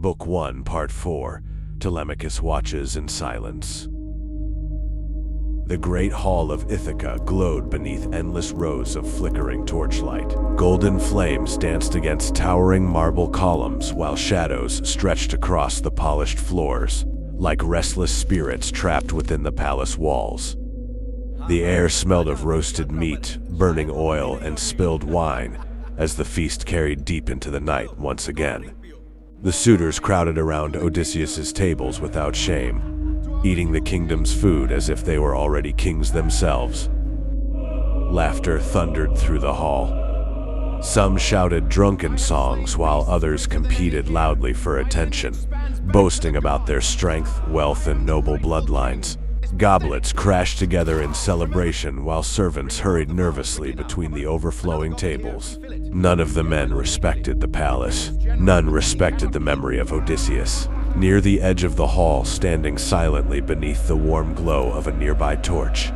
Book 1, Part 4. Telemachus watches in silence. The great hall of Ithaca glowed beneath endless rows of flickering torchlight. Golden flames danced against towering marble columns, while shadows stretched across the polished floors, like restless spirits trapped within the palace walls. The air smelled of roasted meat, burning oil, and spilled wine, as the feast carried deep into the night once again. The suitors crowded around Odysseus's tables without shame, eating the kingdom's food as if they were already kings themselves. Laughter thundered through the hall. Some shouted drunken songs while others competed loudly for attention, boasting about their strength, wealth, and noble bloodlines. Goblets crashed together in celebration while servants hurried nervously between the overflowing tables. None of the men respected the palace. None respected the memory of Odysseus. Near the edge of the hall, standing silently beneath the warm glow of a nearby torch,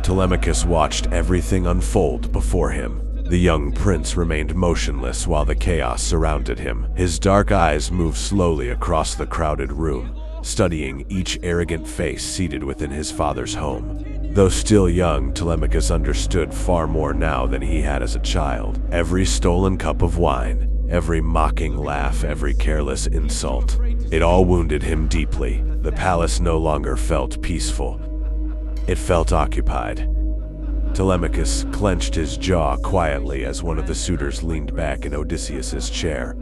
Telemachus watched everything unfold before him. The young prince remained motionless while the chaos surrounded him. His dark eyes moved slowly across the crowded room, studying each arrogant face seated within his father's home. Though still young, Telemachus understood far more now than he had as a child. Every stolen cup of wine, every mocking laugh, every careless insult, it all wounded him deeply. The palace no longer felt peaceful. It felt occupied. Telemachus clenched his jaw quietly as one of the suitors leaned back in Odysseus's chair,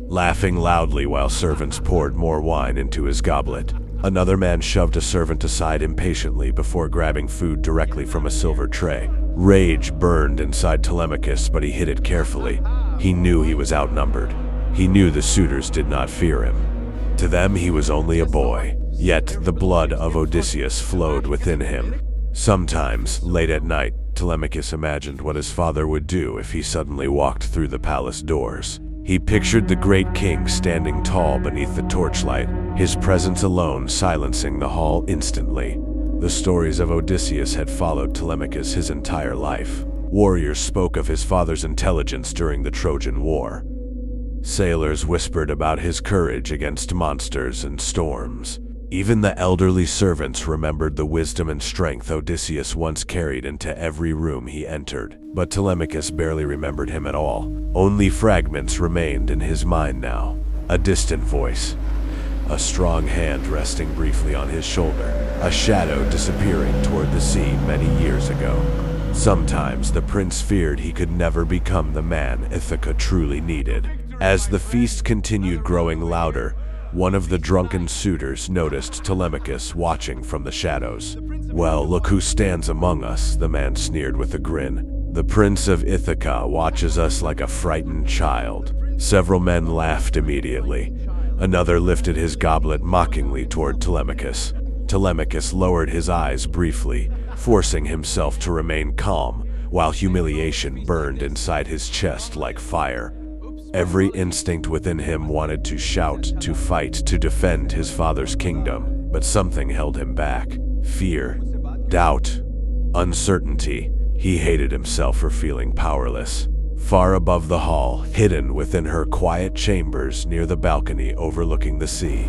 laughing loudly while servants poured more wine into his goblet. Another man shoved a servant aside impatiently before grabbing food directly from a silver tray. Rage burned inside Telemachus, but he hid it carefully. He knew he was outnumbered. He knew the suitors did not fear him. To them, he was only a boy. Yet the blood of Odysseus flowed within him. Sometimes, late at night, Telemachus imagined what his father would do if he suddenly walked through the palace doors. He pictured the great king standing tall beneath the torchlight, his presence alone silencing the hall instantly. The stories of Odysseus had followed Telemachus his entire life. Warriors spoke of his father's intelligence during the Trojan War. Sailors whispered about his courage against monsters and storms. Even the elderly servants remembered the wisdom and strength Odysseus once carried into every room he entered. But Telemachus barely remembered him at all. Only fragments remained in his mind now. A distant voice, a strong hand resting briefly on his shoulder, a shadow disappearing toward the sea many years ago. Sometimes the prince feared he could never become the man Ithaca truly needed. As the feast continued growing louder, one of the drunken suitors noticed Telemachus watching from the shadows. "Well, look who stands among us," the man sneered with a grin. "The prince of Ithaca watches us like a frightened child." Several men laughed immediately. Another lifted his goblet mockingly toward Telemachus. Telemachus lowered his eyes briefly, forcing himself to remain calm, while humiliation burned inside his chest like fire. Every instinct within him wanted to shout, to fight, to defend his father's kingdom, but something held him back. Fear, doubt, uncertainty. He hated himself for feeling powerless. Far above the hall, hidden within her quiet chambers near the balcony overlooking the sea,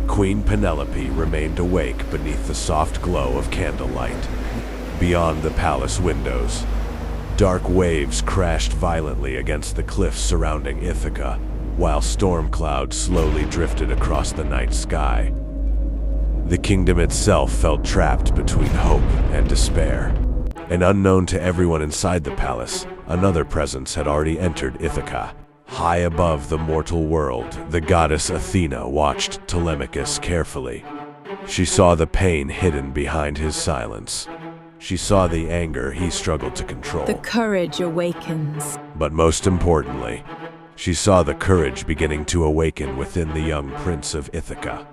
Queen Penelope remained awake beneath the soft glow of candlelight. Beyond the palace windows, dark waves crashed violently against the cliffs surrounding Ithaca, while storm clouds slowly drifted across the night sky. The kingdom itself felt trapped between hope and despair. And unknown to everyone inside the palace, another presence had already entered Ithaca. High above the mortal world, the goddess Athena watched Telemachus carefully. She saw the pain hidden behind his silence. She saw the anger he struggled to control. The courage awakens. But most importantly, she saw the courage beginning to awaken within the young prince of Ithaca.